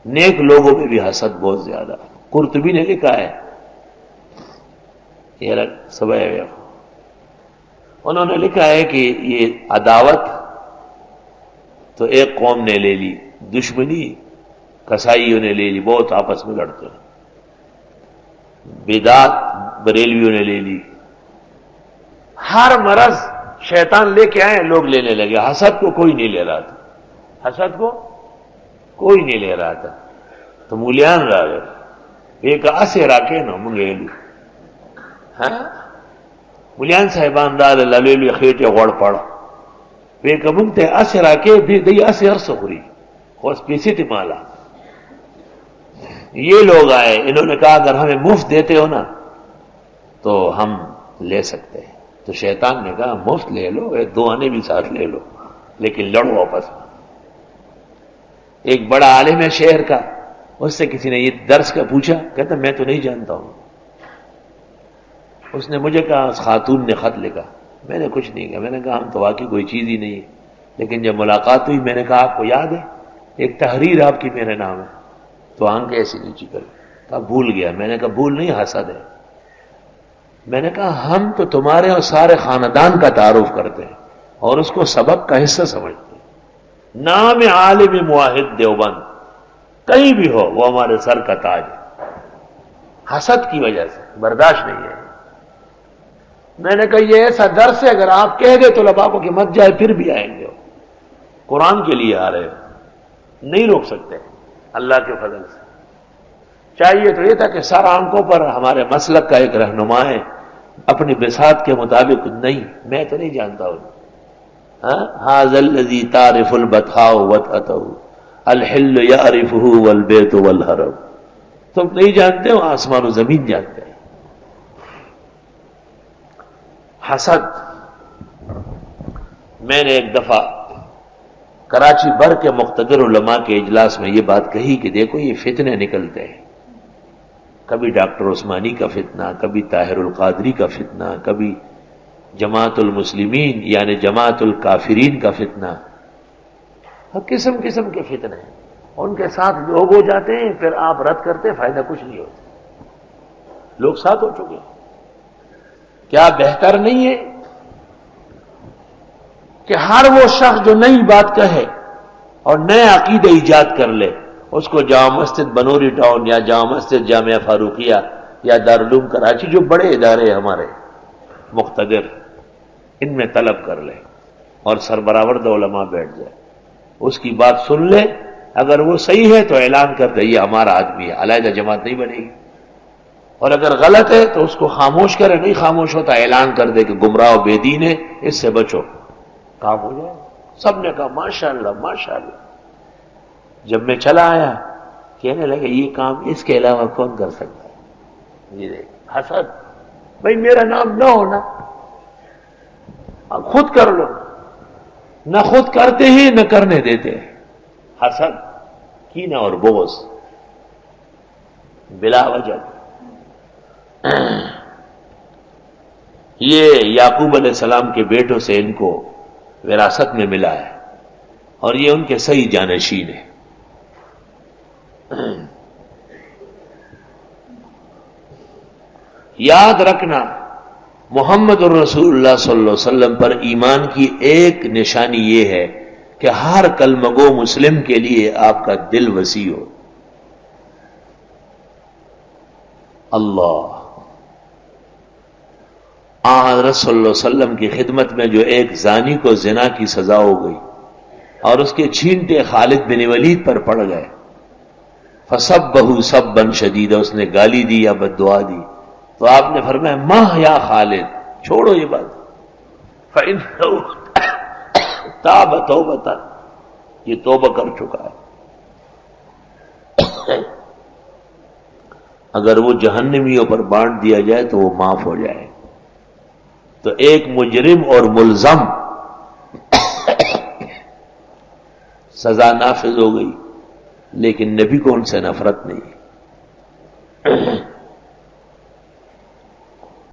نیک لوگوں میں بھی حسد بہت زیادہ. قرطبی نے لکھا ہے یہ سب انہوں نے لکھا ہے کہ یہ عداوت تو ایک قوم نے لے لی، دشمنی قصائیوں نے لے لی، بہت آپس میں لڑتے ہیں. بدعت بریلویوں نے لے لی. ہر مرض شیطان لے کے آئے، لوگ لینے لگے. حسد کو کوئی نہیں لے رہا تھا، حسد کو کوئی نہیں لے رہا تھا. تو مولیان رہا گئے ایک اسے راکے نا منگیلو مولیان صاحبان دا للیلو خیٹے غوڑ پڑا ایک منگتے اسے راکے بھی دی اسے عرص خوری خوص پیسی تی مالا. یہ لوگ آئے، انہوں نے کہا اگر ہمیں مفت دیتے ہو نا تو ہم لے سکتے ہیں. تو شیطان نے کہا مفت لے لو، ایک دو آنے بھی ساتھ لے لو، لیکن لڑو آپس میں. ایک بڑا عالم ہے شہر کا، اس سے کسی نے یہ درس کا پوچھا، کہتا میں تو نہیں جانتا ہوں. اس نے مجھے کہا اس خاتون نے خط لکھا. میں نے کچھ نہیں کہا، میں نے کہا ہم تو واقعی کوئی چیز ہی نہیں ہے. لیکن جب ملاقات ہوئی میں نے کہا آپ کو یاد ہے ایک تحریر آپ کی میرے نام ہے؟ تو آنکھ ایسی نیچی کر کہا بھول گیا. میں نے کہا بھول نہیں، حسد ہے. میں نے کہا ہم تو تمہارے اور سارے خاندان کا تعارف کرتے ہیں اور اس کو سبق کا حصہ سمجھتے ہیں. نام عالم موحد دیوبند کہیں بھی ہو وہ ہمارے سر کا تاج ہے. حسد کی وجہ سے برداشت نہیں ہے. میں نے کہا یہ ایسا درس ہے اگر آپ کہہ گئے تو لبا کو کہ مت جائے پھر بھی آئیں گے. قرآن کے لیے آ رہے ہو، نہیں روک سکتے اللہ کے فضل سے. چاہیے تو یہ تھا کہ سر آنکھوں پر ہمارے مسلک کا ایک رہنما ہے، اپنی بساط کے مطابق نہیں میں تو نہیں جانتا ہوں. ھذا الذی تعرف البطحاء وطأتہ الحل یعرفہ والبیت والحرم. تم نہیں جانتے ہو، آسمان و زمین جانتے ہیں. حسد. میں نے ایک دفعہ کراچی بھر کے مقتدر علماء کے اجلاس میں یہ بات کہی کہ دیکھو یہ فتنے نکلتے ہیں، کبھی ڈاکٹر عثمانی کا فتنہ، کبھی طاہر القادری کا فتنہ، کبھی جماعت المسلمین یعنی جماعت الکافرین کا فتنہ. قسم قسم کے فتنے ہیں. ان کے ساتھ لوگ ہو جاتے ہیں، پھر آپ رد کرتے، فائدہ کچھ نہیں ہوتا. لوگ ساتھ ہو چکے ہیں. کیا بہتر نہیں ہے کہ ہر وہ شخص جو نئی بات کہے اور نئے عقیدے ایجاد کر لے اس کو جامع مسجد بنوری ٹاؤن یا جامع مسجد جامعہ فاروقیہ یا دارالعلوم کراچی جو بڑے ادارے ہمارے مقتدر ان میں طلب کر لے اور سربراہ علماء بیٹھ جائے، اس کی بات سن لے. اگر وہ صحیح ہے تو اعلان کر دے یہ ہمارا آدمی ہے، علیحدہ جماعت نہیں بنے گی. اور اگر غلط ہے تو اس کو خاموش کرے، نہیں خاموش ہوتا اعلان کر دے کہ گمراہ و بے دین ہے، اس سے بچو، کام ہو جائے. سب نے کہا ماشاءاللہ ماشاءاللہ. جب میں چلا آیا کہنے لگے یہ کام اس کے علاوہ کون کر سکتا ہے؟ یہ دیکھ حسد. بھائی میرا نام نہ ہونا، خود کر لو. نہ خود کرتے ہیں نہ کرنے دیتے ہیں. حسد، کینہ اور بغض بلا وجہ. یہ یعقوب علیہ السلام کے بیٹوں سے ان کو وراثت میں ملا ہے اور یہ ان کے صحیح جانشین ہیں. یاد رکھنا محمد الرسول اللہ صلی اللہ علیہ وسلم پر ایمان کی ایک نشانی یہ ہے کہ ہر کلمہ گو مسلم کے لیے آپ کا دل وسیع ہو. اللہ حضرت صلی اللہ علیہ وسلم کی خدمت میں جو ایک زانی کو زنا کی سزا ہو گئی اور اس کے چھینٹے خالد بن ولید پر پڑ گئے، فسبہ سبا شدیدا، اس نے گالی دی یا بد دعا دی، تو آپ نے فرمایا ماہ یا خالد، چھوڑو یہ بات، فإنہ تاب توبۃ، یہ توبہ کر چکا ہے. اگر وہ جہنمیوں پر بانٹ دیا جائے تو وہ معاف ہو جائے. تو ایک مجرم اور ملزم سزا نافذ ہو گئی، لیکن نبی کو ان سے نفرت نہیں.